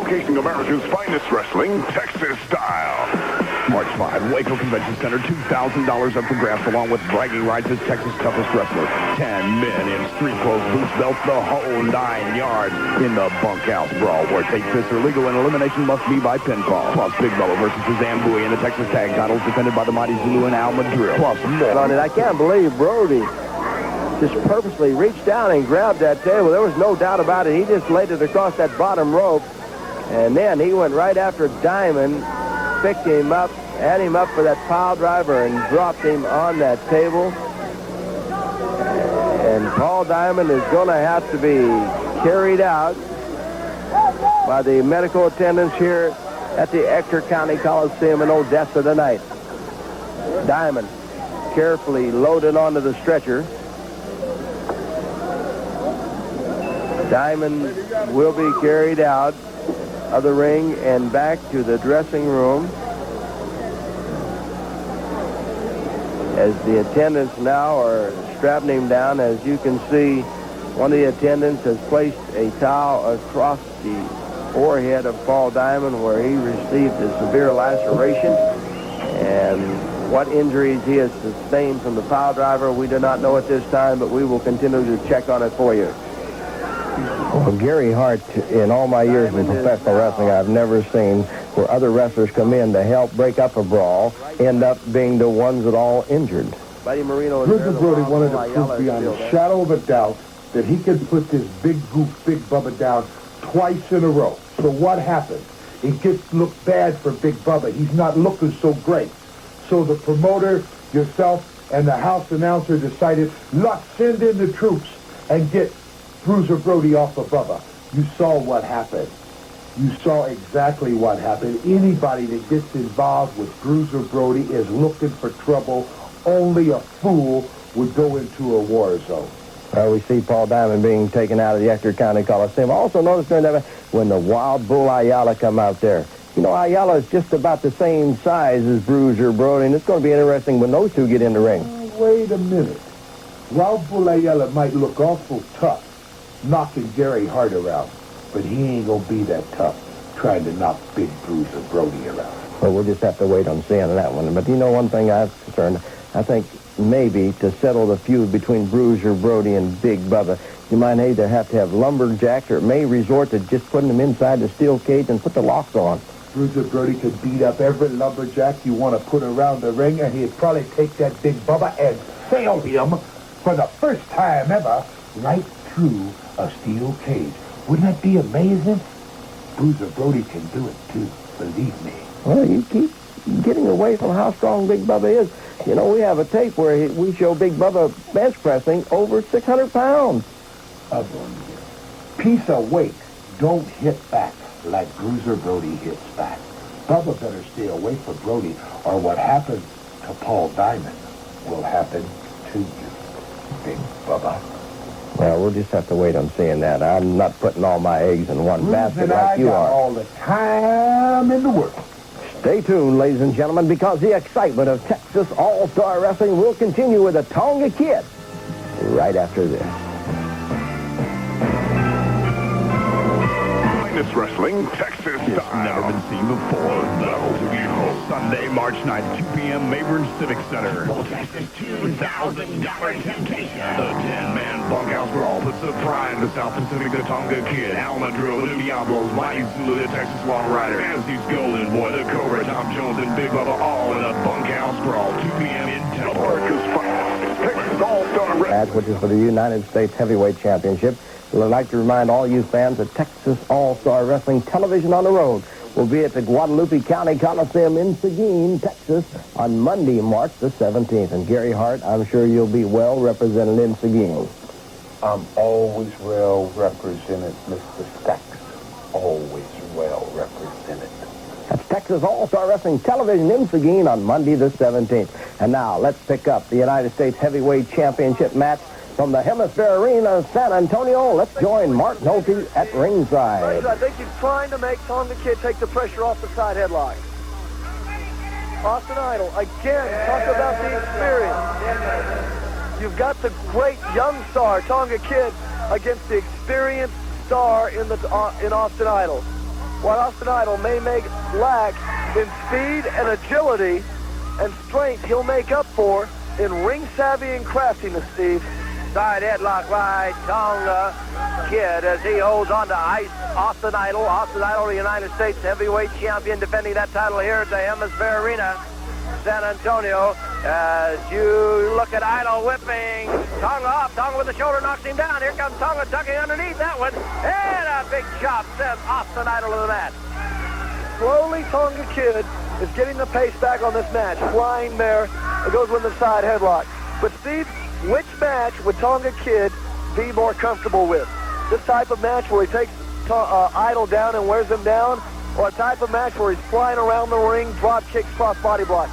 showcasing America's finest wrestling, Texas style. March 5, Waco Convention Center, $2,000 up for grabs, along with bragging rights as Texas' toughest wrestler. 10 men in street clothes, boots, belts, the whole 9 yards in the bunkhouse brawl, where take fists are legal and elimination must be by pinfall. Plus, Big Bello versus Suzanne Bowie in the Texas tag titles, defended by the mighty Zulu and Al Madril. Plus, more. I can't believe Brody just purposely reached down and grabbed that table. There was no doubt about it. He just laid it across that bottom rope, and then he went right after Diamond, picked him up, had him up for that pile driver, and dropped him on that table. And Paul Diamond is going to have to be carried out by the medical attendants here at the Ector County Coliseum in Odessa tonight. Diamond carefully loaded onto the stretcher. Diamond will be carried out of the ring and back to the dressing room, as the attendants now are strapping him down. As you can see, one of the attendants has placed a towel across the forehead of Paul Diamond, where he received a severe laceration, and what injuries he has sustained from the pile driver, we do not know at this time, but we will continue to check on it for you. Well, Gary Hart, in all my years in professional wrestling, I've never seen where other wrestlers come in to help break up a brawl end up being the ones that all injured. Buddy Marino. Bruiser Brody wanted to prove beyond a shadow of a doubt that he could put this big goof, Big Bubba down twice in a row. So what happened? It gets look bad for Big Bubba. He's not looking so great. So the promoter, yourself, and the house announcer decided, let's send in the troops and get Bruiser Brody off of Bubba. You saw what happened. You saw exactly what happened. Anybody that gets involved with Bruiser Brody is looking for trouble. Only a fool would go into a war zone. We see Paul Diamond being taken out of the Ector County Coliseum. I also noticed during that when the Wild Bull Ayala come out there. You know, Ayala is just about the same size as Bruiser Brody, and it's going to be interesting when those two get in the ring. Wait a minute. Wild Bull Ayala might look awful tough knocking Gary Hart around, but he ain't going to be that tough trying to knock Big Bruiser Brody around. Well, we'll just have to wait on seeing that one. But you know, one thing I'm concerned, I think maybe to settle the feud between Bruiser Brody and Big Bubba, you might either have to have lumberjacks or may resort to just putting them inside the steel cage and put the locks on. Bruiser Brody could beat up every lumberjack you want to put around the ring, and he'd probably take that Big Bubba and sail him for the first time ever right through a steel cage. Wouldn't that be amazing? Bruiser Brody can do it too, believe me. Well, you keep getting away from how strong Big Bubba is. You know, we have a tape where we show Big Bubba bench pressing over 600 pounds. A piece of weight don't hit back like Bruiser Brody hits back. Bubba better stay away from Brody, or what happened to Paul Diamond will happen to you, Big Bubba. Well, we'll just have to wait on seeing that. I'm not putting all my eggs in one basket like you are. All the time in the world. Stay tuned, ladies and gentlemen, because the excitement of Texas All-Star Wrestling will continue with the Tonga Kid right after this. Finest wrestling, Texas style. It's never been seen before. Battle to Behold. Sunday, March 9th, 2 p.m., Mayburn Civic Center. Texas $2,000 temptation. The 10-man bunkhouse brawl puts the pride in the South Pacific, the Tonga Kid, Al Madril, the Diablos, Mighty Zulu, the Texas Longrider, Fantasy's Golden Boy, the Cobra, Tom Jones, and Big Bubba, all in a bunkhouse brawl. 2 p.m. in America's finest Texas All-Star Wrestling. Match, which is for the United States Heavyweight Championship. We'd like to remind all you fans that Texas All-Star Wrestling Television on the Road will be at the Guadalupe County Coliseum in Seguin, Texas, on Monday, March the 17th. And Gary Hart, I'm sure you'll be well represented in Seguin. I'm always well represented, Mr. Stacks. Always well represented. That's Texas All-Star Wrestling Television in Seguin on Monday the 17th. And now, let's pick up the United States Heavyweight Championship match from the Hemisphere Arena of San Antonio. Let's join Mark Nolte at ringside. I think he's trying to make Tonga Kid take the pressure off the side headlock. Austin Idol, again, talk about the experience. You've got the great young star, Tonga Kid, against the experienced star in Austin Idol. what Austin Idol may lack in speed and agility and strength, he'll make up for in ring savvy and craftiness, Steve. Side headlock by Tonga Kid as he holds on to ice Austin Idol. Austin Idol, the United States heavyweight champion, defending that title here at the Hemisphere Arena, San Antonio. As you look at Idol whipping Tonga off. Tonga with the shoulder knocks him down. Here comes Tonga tucking underneath that one. And a big chop sends Austin Idol to the mat. Slowly, Tonga Kid is getting the pace back on this match. Flying there. It goes with the side headlock. But Steve, which match would Tonga Kid be more comfortable with? This type of match where he takes Idol down and wears him down, or a type of match where he's flying around the ring, drop kicks, cross body block?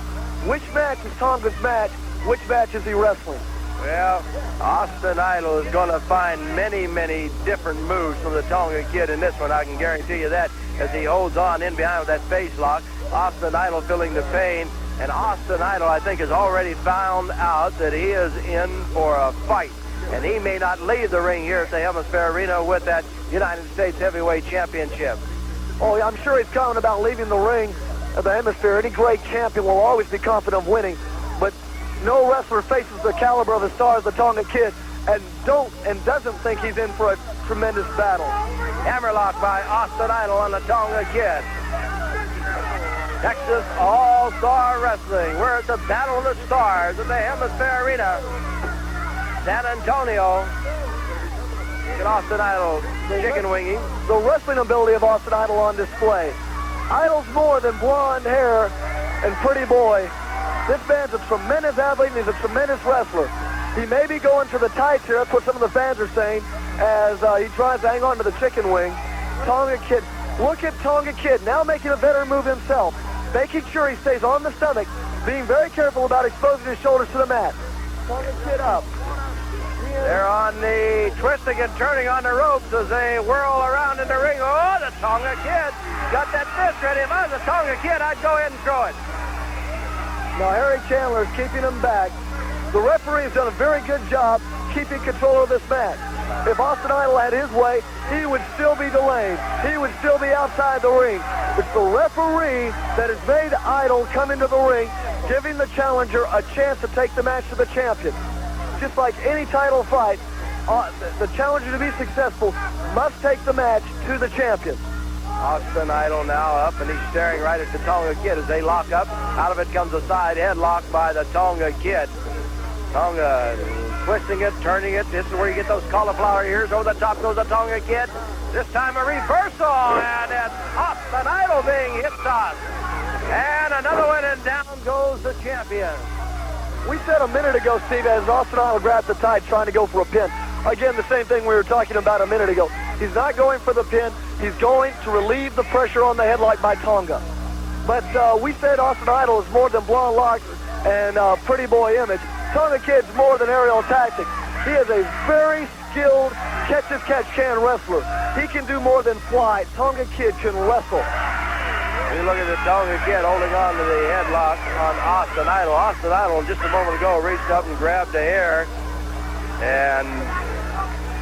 Which match is Tonga's match? Which match is he wrestling? Well, Austin Idol is going to find many, many different moves from the Tonga Kid in this one. I can guarantee you that, as he holds on in behind with that face lock. Austin Idol feeling the pain. And Austin Idol, I think, has already found out that he is in for a fight. And he may not leave the ring here at the Hemisphere Arena with that United States Heavyweight Championship. Oh, yeah, I'm sure he's confident about leaving the ring at the Hemisphere. Any great champion will always be confident of winning. But no wrestler faces the caliber of the stars, the Tonga Kid, and doesn't think he's in for a tremendous battle. Hammerlock by Austin Idol on the Tonga Kid. Texas All-Star Wrestling. We're at the Battle of the Stars at the Hemisphere Arena, San Antonio. Look at Austin Idol chicken winging. The wrestling ability of Austin Idol on display. Idol's more than blonde hair and pretty boy. This man's a tremendous athlete and he's a tremendous wrestler. He may be going to the tights here, that's what some of the fans are saying, as he tries to hang on to the chicken wing. Tonga Kid. Look at Tonga Kid now making a better move himself, making sure he stays on the stomach, being very careful about exposing his shoulders to the mat. Tonga Kid up. They're on the twisting and turning on the ropes as they whirl around in the ring. Oh, the Tonga Kid got that fist ready. If I was a Tonga Kid, I'd go ahead and throw it. Now Harry Chandler is keeping him back. The referee has done a very good job keeping control of this match. If Austin Idol had his way, he would still be delayed. He would still be outside the ring. It's the referee that has made Idol come into the ring, giving the challenger a chance to take the match to the champion. Just like any title fight, the challenger to be successful must take the match to the champion. Austin Idol now up, and he's staring right at the Tonga Kid as they lock up. Out of it comes a side headlock by the Tonga Kid. Tonga twisting it, turning it. This is where you get those cauliflower ears. Over the top goes the Tonga Kid. This time a reversal, and it's Austin Idol being hit tossed. And another one, and down goes the champion. We said a minute ago, Steve, as Austin Idol grabbed the tight, trying to go for a pin. Again, the same thing we were talking about a minute ago. He's not going for the pin. He's going to relieve the pressure on the headlock by Tonga. But we said Austin Idol is more than blonde locks and pretty boy image. Tonga Kid's more than aerial tactics. He is a very skilled catch-as-catch-can wrestler. He can do more than fly. Tonga Kid can wrestle. You look at the Tonga Kid holding on to the headlock on Austin Idol. Austin Idol just a moment ago reached up and grabbed the hair, and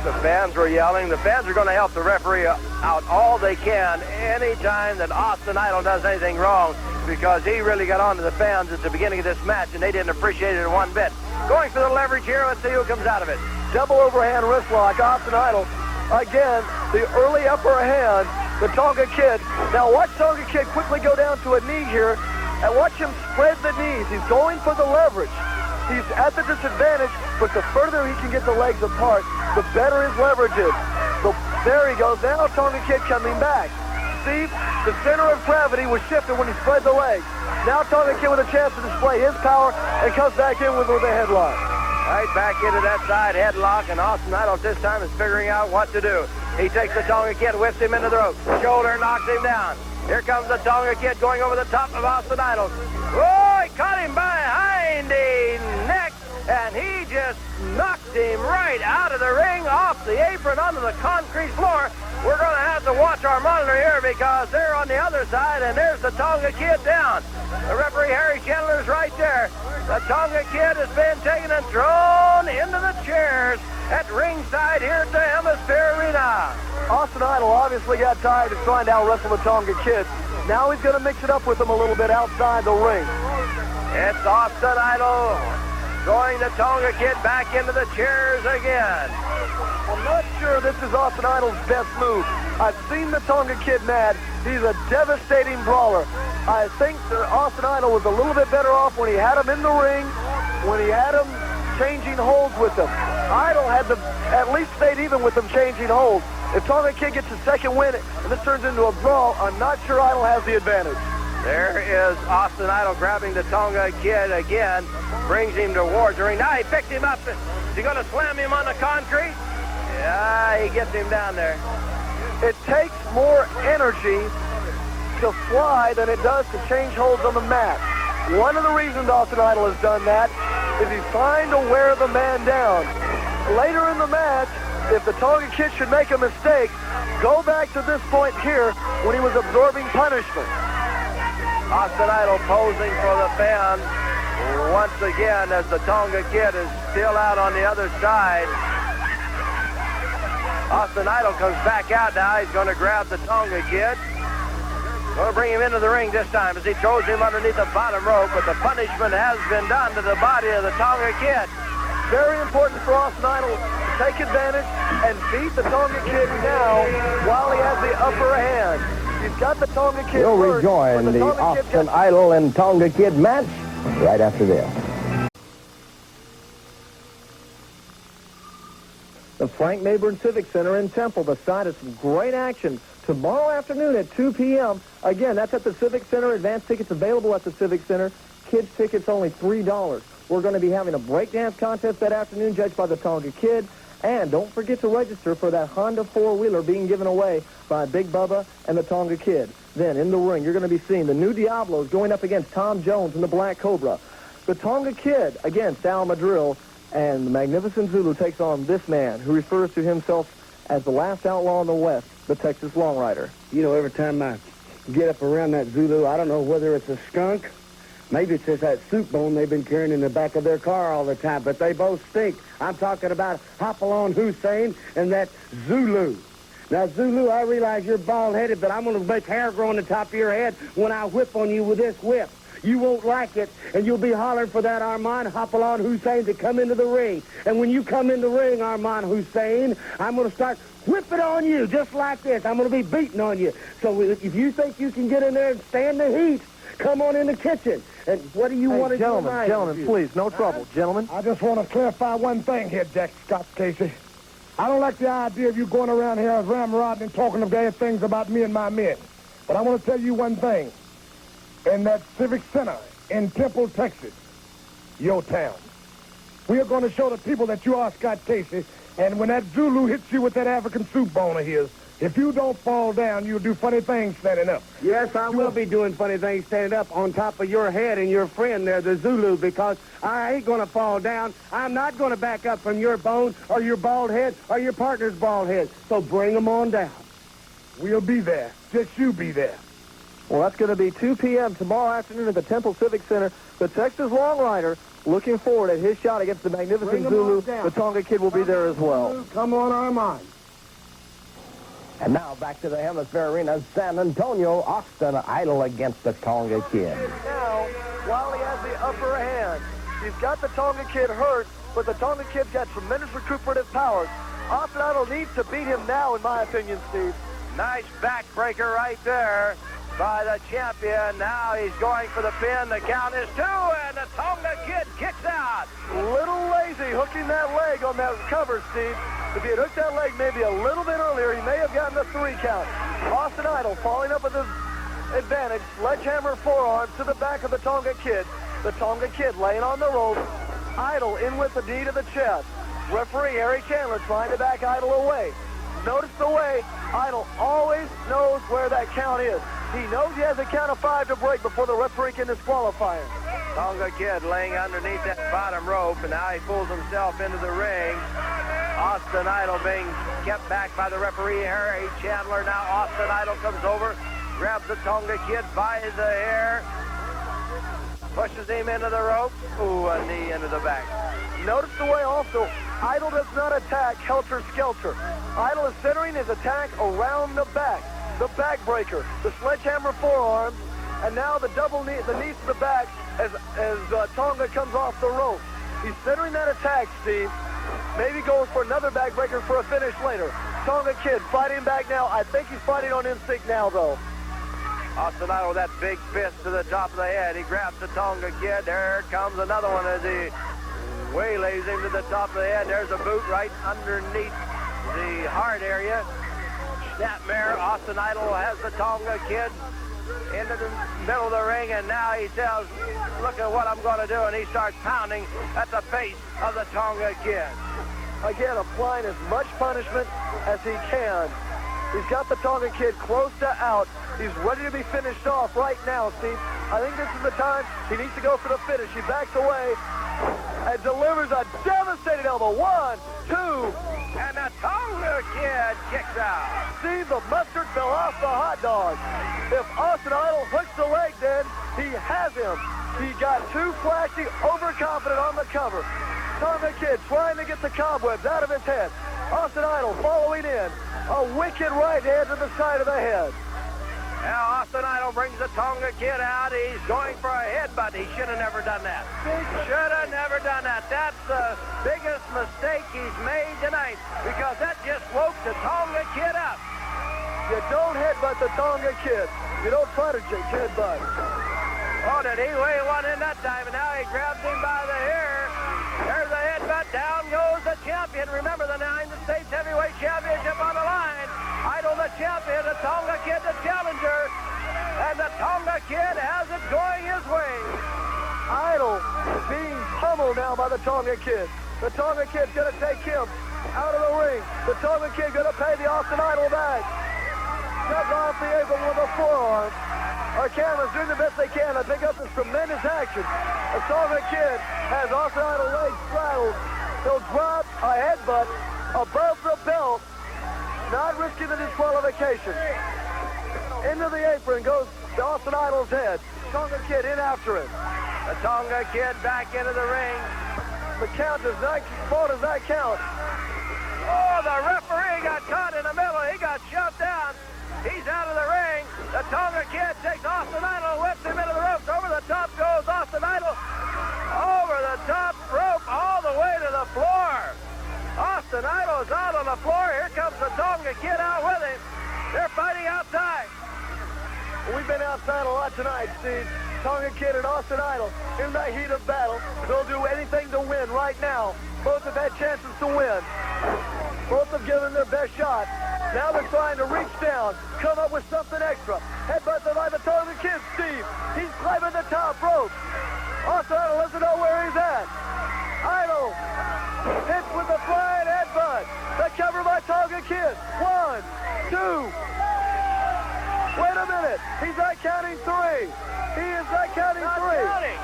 the fans were yelling. The fans are going to help the referee out all they can anytime that Austin Idol does anything wrong, because he really got on to the fans at the beginning of this match, and they didn't appreciate it one bit. Going for the leverage here. Let's see who comes out of it. Double overhand wrist lock, Austin Idol. Again, the early upper hand, the Tonga Kid. Now watch Tonga Kid quickly go down to a knee here, and watch him spread the knees. He's going for the leverage. He's at the disadvantage, but the further he can get the legs apart, the better his leverage is. So there he goes. Now Tonga Kid coming back. See, the center of gravity was shifted when he spread the legs. Now Tonga Kid with a chance to display his power and comes back in with a headlock. Right back into that side headlock, and Austin Idol this time is figuring out what to do. He takes the Tonga Kid, whips him into the ropes. Shoulder knocks him down. Here comes the Tonga Kid going over the top of Austin Idol. Oh, he caught him behind the neck, and he just knocked him right out of the ring, off the apron, onto the concrete floor. We're going to have to watch our monitor here because they're on the other side, and there's the Tonga Kid down. The referee, Harry Chandler, is right there. The Tonga Kid has been taken and thrown into the chairs, at ringside here at the Hemisphere Arena. Austin Idol obviously got tired of trying to out-wrestle the Tonga Kid. Now he's going to mix it up with him a little bit outside the ring. It's Austin Idol throwing the Tonga Kid back into the chairs again. I'm not sure this is Austin Idol's best move. I've seen the Tonga Kid mad. He's a devastating brawler. I think that Austin Idol was a little bit better off when he had him in the ring, when he had him changing holds with him. Idol had to at least stayed even with him changing holds. If Tonga Kid gets a second win and this turns into a brawl, I'm not sure Idol has the advantage. There is Austin Idol grabbing the Tonga Kid again, brings him towards the ring. Now he picked him up. Is he going to slam him on the concrete? Yeah, he gets him down there. It takes more energy to fly than it does to change holds on the mat. One of the reasons Austin Idol has done that is he's trying to wear the man down. Later in the match, if the Tonga Kid should make a mistake, go back to this point here when he was absorbing punishment. Austin Idol posing for the fans once again as the Tonga Kid is still out on the other side. Austin Idol comes back out now. He's going to grab the Tonga Kid. Going to bring him into the ring this time as he throws him underneath the bottom rope, but the punishment has been done to the body of the Tonga Kid. Very important for Austin Idol to take advantage and beat the Tonga Kid now while he has the upper hand. He's got the Tonga Kid. We'll rejoin the Austin Idol and Tonga Kid match right after this. The Frank Mayburn Civic Center in Temple, the site of some great action tomorrow afternoon at 2 p.m. Again, that's at the Civic Center. Advance tickets available at the Civic Center. Kids tickets only $3. We're going to be having a breakdance contest that afternoon judged by the Tonga Kid. And don't forget to register for that Honda four-wheeler being given away by Big Bubba and the Tonga Kid. Then in the ring, you're going to be seeing the new Diablos going up against Tom Jones and the Black Cobra. The Tonga Kid against Al Madril. And the Magnificent Zulu takes on this man who refers to himself as the last outlaw in the West, the Texas Longrider. You know, every time I get up around that Zulu, I don't know whether it's a skunk. Maybe it's just that soup bone they've been carrying in the back of their car all the time, but they both stink. I'm talking about Hopalong Hussein and that Zulu. Now, Zulu, I realize you're bald-headed, but I'm going to make hair grow on the top of your head when I whip on you with this whip. You won't like it, and you'll be hollering for that Armand Hopalong Hussein to come into the ring. And when you come in the ring, Armand Hussein, I'm going to start whipping on you just like this. I'm going to be beating on you. So if you think you can get in there and stand the heat, come on in the kitchen. And what do you want to do tonight? Gentlemen, please, no trouble. Gentlemen. I just want to clarify one thing here, Jack Scott Casey. I don't like the idea of you going around here as ramrodding and talking of bad things about me and my men. But I want to tell you one thing. In that Civic Center in Temple, Texas, your town, we are going to show the people that you are Scott Casey, and when that Zulu hits you with that African soup bone of his, if you don't fall down, you'll do funny things standing up. Yes, I will be doing funny things standing up on top of your head and your friend there, the Zulu, because I ain't going to fall down. I'm not going to back up from your bone or your bald head or your partner's bald head. So bring them on down. We'll be there. Just you be there. Well, that's going to be 2 p.m. tomorrow afternoon at the Temple Civic Center. The Texas Longrider looking forward at his shot against the Magnificent Zulu. The Tonga Kid will be there as well. Come on, Armand. And now back to the Hemisphere Arena, San Antonio, Austin Idol against the Tonga Kid. Now, while he has the upper hand, he's got the Tonga Kid hurt, but the Tonga Kid's got tremendous recuperative powers. Austin Idol needs to beat him now, in my opinion, Steve. Nice backbreaker right there by the champion. Now he's going for the pin. The count is 2, and the Tonga Kid kicks out. Little lazy hooking that leg on that cover, Steve. If he had hooked that leg maybe a little bit earlier, he may have gotten the 3 count. Austin Idol falling up with his advantage. Sledgehammer forearm to the back of the Tonga Kid. The Tonga Kid laying on the rope. Idol in with the knee to the chest. Referee Harry Chandler trying to back Idol away. Notice the way Idol always knows where that count is. He knows he has a count of 5 to break before the referee can disqualify him. Tonga Kid laying underneath that bottom rope, and now he pulls himself into the ring. Austin Idol being kept back by the referee, Harry Chandler. Now Austin Idol comes over, grabs the Tonga Kid by the hair, pushes him into the rope. Ooh, a knee into the back. Notice the way also Idol does not attack helter-skelter. Idol is centering his attack around the back breaker, the sledgehammer forearm, and now the double knee, the knees to the back as Tonga comes off the rope. He's centering that attack, Steve. Maybe going for another backbreaker for a finish later. Tonga Kid fighting back now. I think he's fighting on instinct now, though. Austin Idol with that big fist to the top of the head. He grabs the Tonga Kid. There comes another one as he waylays him to the top of the head. There's a boot right underneath the heart area. Snapmare. Austin Idol has the Tonga Kid into the middle of the ring, and now he tells, look at what I'm going to do, and he starts pounding at the face of the Tonga Kid. Again, applying as much punishment as he can. He's got the Tonga Kid close to out. He's ready to be finished off right now, Steve. I think this is the time he needs to go for the finish. He backs away and delivers a devastating elbow. 1, 2, and the Tonga Kid kicks out. Steve, the mustard fell off the hot dog. If Austin Idol hooks the leg, then he has him. He got too flashy, overconfident on the cover. Tonga Kid trying to get the cobwebs out of his head. Austin Idol following in. A wicked right hand to the side of the head. Now Austin Idol brings the Tonga Kid out. He's going for a headbutt. He should have never done that. Should have never done that. That's the biggest mistake he's made tonight, because that just woke the Tonga Kid up. You don't headbutt the Tonga Kid. You don't try to headbutt. Oh, did he weigh one in that time? And now he grabs him by the hair. There's a headbutt. Down goes the champion. Remember, the United States Heavyweight Championship on the line. Idol the champion, the Tonga Kid the challenger, and the Tonga Kid has it going his way. Idol being pummeled now by the Tonga Kid. The Tonga Kid's going to take him out of the ring. The Tonga Kid going to pay the Austin Idol back. Shoved off the apron with a forearm. Our cameras doing the best they can to pick up this tremendous action. The Tonga Kid has Austin Idol legs straddled. He'll drop a headbutt above the belt, not risking the disqualification. Into the apron goes the Austin Idol's head. Tonga Kid in after him. The Tonga Kid back into the ring. The count does not, ball does not count. Oh, the referee got caught in the middle. He got shoved down. He's out of the ring. The Tonga Kid takes Austin Idol, whips him into the ropes. Over the top goes Austin Idol. Over the top rope all the way to the floor. Austin Idol is out on the floor. Here comes the Tonga Kid out with him. They're fighting outside. We've been outside a lot tonight, Steve. Tonga Kid and Austin Idol in the heat of battle. They'll do anything to win right now. Both have had chances to win. Both have given their best shot. Now they're trying to reach down, come up with something extra. Headbutt by the Tonga Kid, Steve. He's climbing the top rope. Austin Idol doesn't know where he's at. Idol hits with a flying headbutt. The cover by Tonga Kid. 1, 2. Wait a minute. He's not counting 3. He is not counting 3. Counting.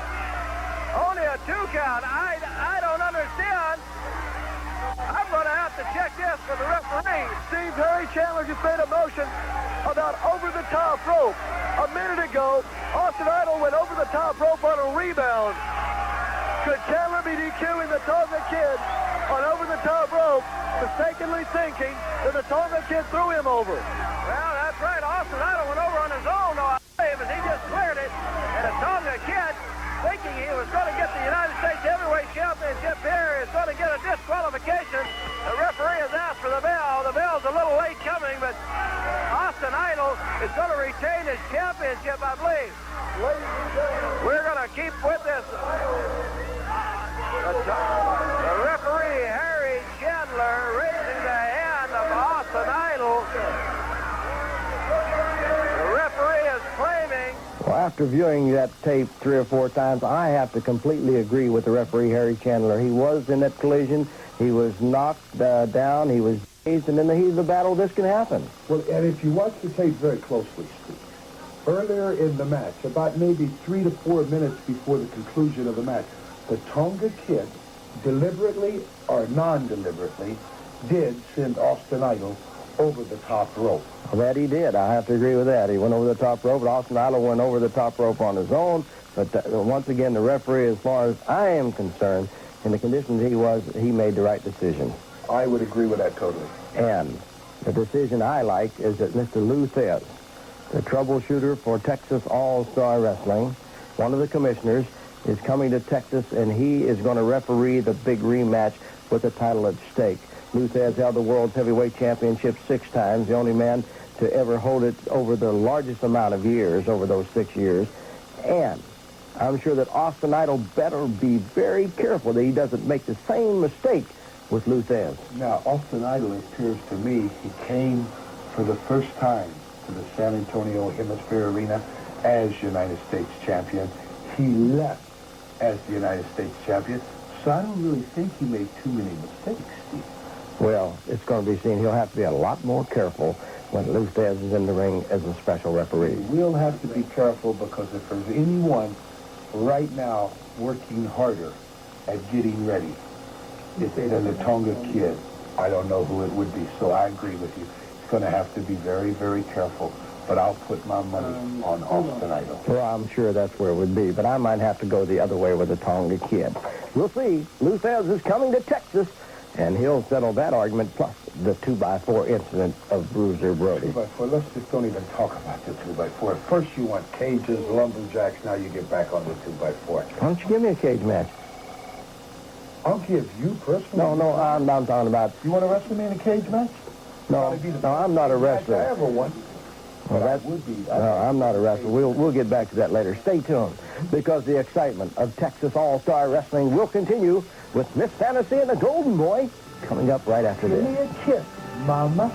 Only a 2 count. I don't understand. I'm going to have to check this for the referee. Steve, Harry Chandler just made a motion about over the top rope. A minute ago, Austin Idol went over the top rope on a rebound. Could Chandler be DQing the Tonga Kid on over the top rope, mistakenly thinking that the Tonga Kid threw him over? Well, that's right. Austin Idol went over on his own, though, I believe, as he just cleared it. And the Tonga Kid, thinking he was going to get the United States Heavyweight Championship here, is going to get a disqualification. The referee has asked for the bell. The bell's a little late coming, but Austin Idol is going to retain his championship, I believe. We're going to keep with this. The referee, Harry Chandler, raising the hand of Austin Idol. The referee is claiming. Well, after viewing that tape 3 or 4 times, I have to completely agree with the referee, Harry Chandler. He was in that collision. He was knocked down. He was dazed, and in the heat of the battle, this can happen. Well, and if you watch the tape very closely, Steve, earlier in the match, about maybe 3 to 4 minutes before the conclusion of the match, the Tonga Kid, deliberately or non-deliberately, did send Austin Idol over the top rope. Well, that he did. I have to agree with that. He went over the top rope, but Austin Idol went over the top rope on his own. But once again, the referee, as far as I am concerned, in the conditions he was, he made the right decision. I would agree with that totally. And the decision I like is that Mr. Lou Thez, the troubleshooter for Texas All-Star Wrestling, one of the commissioners, is coming to Texas, and he is going to referee the big rematch with the title at stake. Lou Thez held the World's Heavyweight Championship 6 times, the only man to ever hold it over the largest amount of years, over those 6 years. And I'm sure that Austin Idol better be very careful that he doesn't make the same mistake with Lou Thez. Now, Austin Idol, it appears to me, he came for the first time to the San Antonio Hemisphere Arena as United States champion. He left as the United States champion, so I don't really think he made too many mistakes, Steve. Well, it's going to be seen. He'll have to be a lot more careful when Lou Thez is in the ring as a special referee. We'll have to be careful because if there's anyone right now working harder at getting ready, it's the Tonga Kid. I don't know who it would be, so I agree with you. It's going to have to be very, very careful, but I'll put my money on Austin Idol. Well, I'm sure that's where it would be, but I might have to go the other way with the Tonga Kid. We'll see. Lou Thez is coming to Texas, and he'll settle that argument, plus the 2x4 incident of Bruiser Brody. 2x4, let's just don't even talk about the 2x4. First you want cages, lumberjacks, now you get back on the 2x4. Why don't you give me a cage match? I'll give you personally. No, I'm talking about... You want to wrestle me in a cage match? No, I'm not a wrestler. I ever won. Well, that would be. No, I'm not a wrestler. We'll get back to that later. Stay tuned, because the excitement of Texas All-Star Wrestling will continue with Miss Fantasy and the Golden Boy coming up right after this. Give me a kiss, Mama.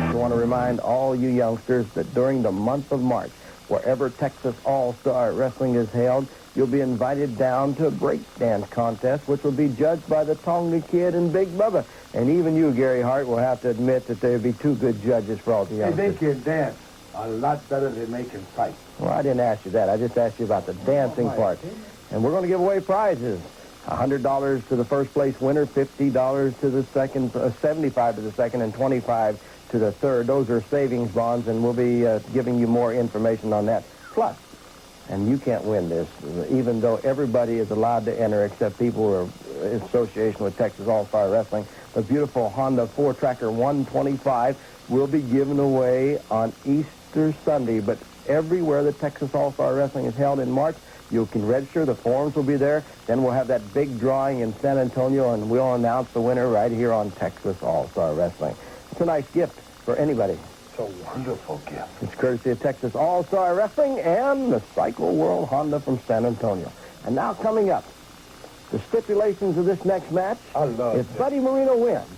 I want to remind all you youngsters that during the month of March, wherever Texas All-Star Wrestling is held, you'll be invited down to a breakdance contest, which will be judged by the Tonga Kid and Big Bubba. And even you, Gary Hart, will have to admit that there'd be 2 good judges for all the youngsters. They can dance a lot better than they can fight. Well, I didn't ask you that. I just asked you about the dancing part. And we're going to give away prizes. $100 to the first place winner, $50 to the second, $75 to the second, and $25 to the third. Those are savings bonds, and we'll be giving you more information on that. Plus, and you can't win this, even though everybody is allowed to enter except people who are in association with Texas All-Star Wrestling. The beautiful Honda 4-Tracker 125 will be given away on Easter Sunday. But everywhere that Texas All-Star Wrestling is held in March, you can register. The forms will be there. Then we'll have that big drawing in San Antonio, and we'll announce the winner right here on Texas All-Star Wrestling. It's a nice gift for anybody. It's a wonderful gift. It's courtesy of Texas All-Star Wrestling and the Cycle World Honda from San Antonio. And now coming up, the stipulations of this next match. If Buddy Moreno wins,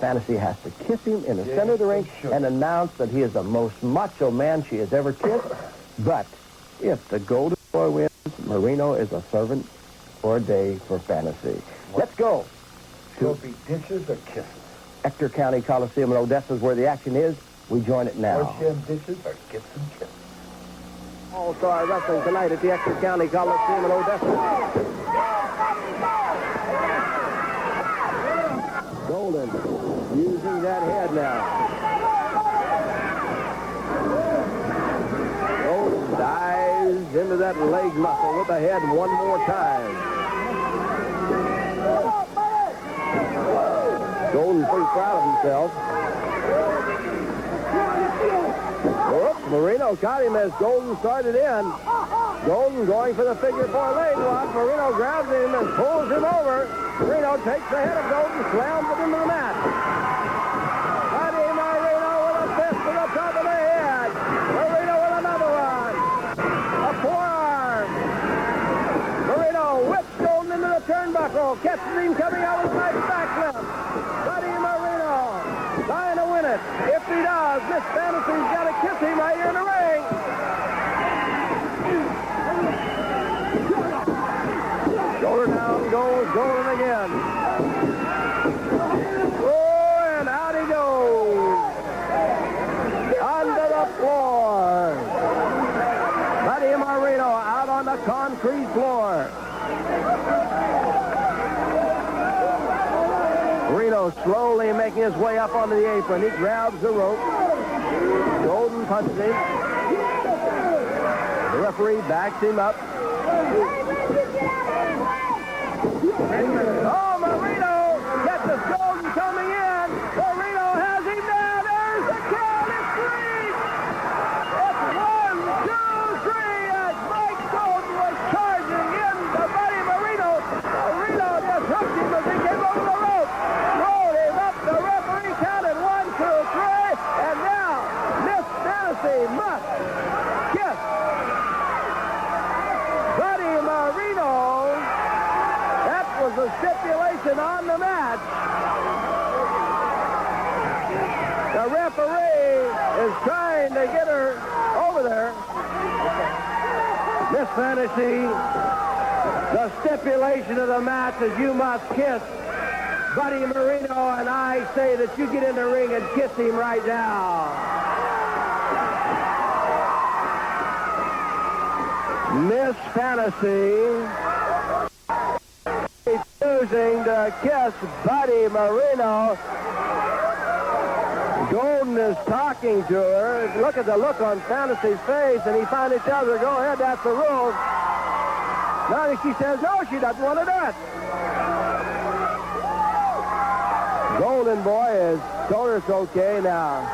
Fantasy has to kiss him in the center of the ring and announce that he is the most macho man she has ever kissed. But if the Golden Boy wins, Marino is a servant for a day for Fantasy. Let's go. Will be dishes or kisses? Ector County Coliseum in Odessa is where the action is. We join it now. Or sham dishes or kiss and kiss? All-Star Wrestling tonight at the Ector County Coliseum in Odessa. Golden using that head now. Golden dives into that leg muscle with the head one more time. Golden pretty proud of himself. Whoops, Marino caught him as Golden started in. Golden going for the figure 4 leg lock. Marino grabs him and pulls him over. Marino takes the head of Golden, slams it into the mat. Buddy Marino with a fist to the top of the head. Marino with another one. A forearm. Marino whips Golden into the turnbuckle. Catches him coming out with a nice backflip. Buddy Marino trying to win it. If he does, Miss Fantasy's got to kiss him right here in the ring. Shoulder down goes Golden again. Oh, and out he goes. Onto the floor. Buddy Marino out on the concrete floor. Marino slowly making his way up onto the apron. He grabs the rope. Golden punches him. The referee backs him up. Oh, Marino gets us Golden coming in. Marino has him down. There's the count. It's 3. It's 1, 2, 3. As Mike Golden was charging into Buddy Marino. Marino just hooked him as he came over the rope. Rolled him up. The referee counted 1, 2, 3. And now Miss Fantasy must kiss Buddy Marino. That was the stipulation on the match. The referee is trying to get her over there. Miss Fantasy, the stipulation of the match is you must kiss Buddy Marino, and I say that you get in the ring and kiss him right now. Miss Fantasy is choosing to kiss Buddy Marino. Golden is talking to her. Look at the look on Fantasy's face, and he finally tells her, go ahead, that's the rule. Now she says, no, she doesn't want to do it. Golden Boy has told her it's okay now.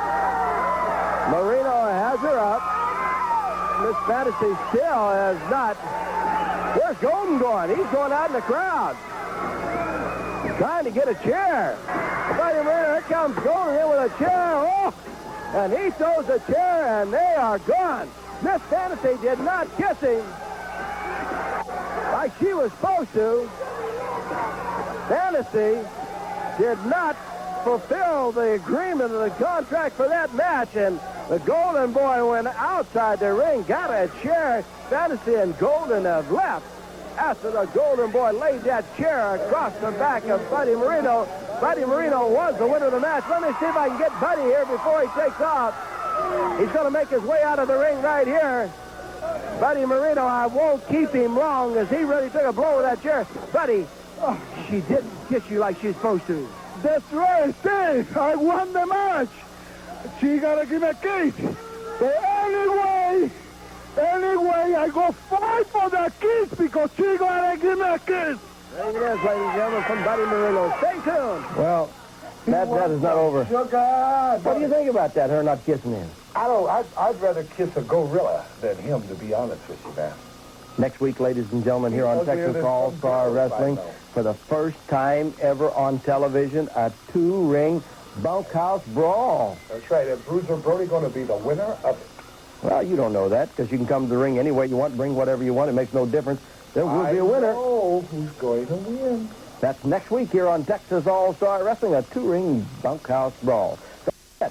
Marino has her up. Miss Fantasy still has not. Where's Golden going? He's going out in the crowd. He's trying to get a chair. Buddy Marino, here comes Golden in with a chair. Oh! And he throws the chair, and they are gone. Miss Fantasy did not kiss him like she was supposed to. Fantasy did not fulfill the agreement of the contract for that match, and the Golden Boy went outside the ring, got a chair. Fantasy and Golden have left after the Golden Boy laid that chair across the back of Buddy Marino. Buddy Marino was the winner of the match. Let me see if I can get Buddy here before he takes off. He's going to make his way out of the ring right here. Buddy Marino, I won't keep him long as he really took a blow with that chair. Buddy, she didn't kiss you like she's supposed to. That's right, Steve. I won the match. She gotta give me a kiss. But anyway, I go fight for the kiss because she gotta give me a kiss. There it is, ladies and gentlemen, from Buddy Marino. Stay tuned. Well, that is not over. Sugar. What do you think about that, her not kissing him? I'd rather kiss a gorilla than him, to be honest with you, man. Next week, ladies and gentlemen, here on Texas All-Star Wrestling, for the first time ever on television, a 2-ring bunkhouse brawl. That's right. And Bruiser Brody going to be the winner of it. Well, you don't know that because you can come to the ring any way you want, bring whatever you want. It makes no difference. There will be a winner. I know who's going to win. That's next week here on Texas All-Star Wrestling, a 2-ring bunkhouse brawl. So,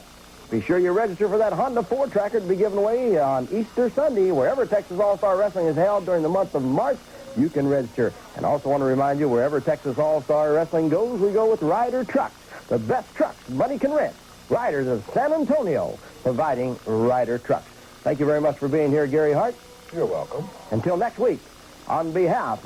be sure you register for that Honda 4-tracker to be given away on Easter Sunday. Wherever Texas All-Star Wrestling is held during the month of March, you can register. And also want to remind you, wherever Texas All-Star Wrestling goes, we go with Ryder Trucks. The best trucks money can rent. Riders of San Antonio, providing Ryder Trucks. Thank you very much for being here, Gary Hart. You're welcome. Until next week, on behalf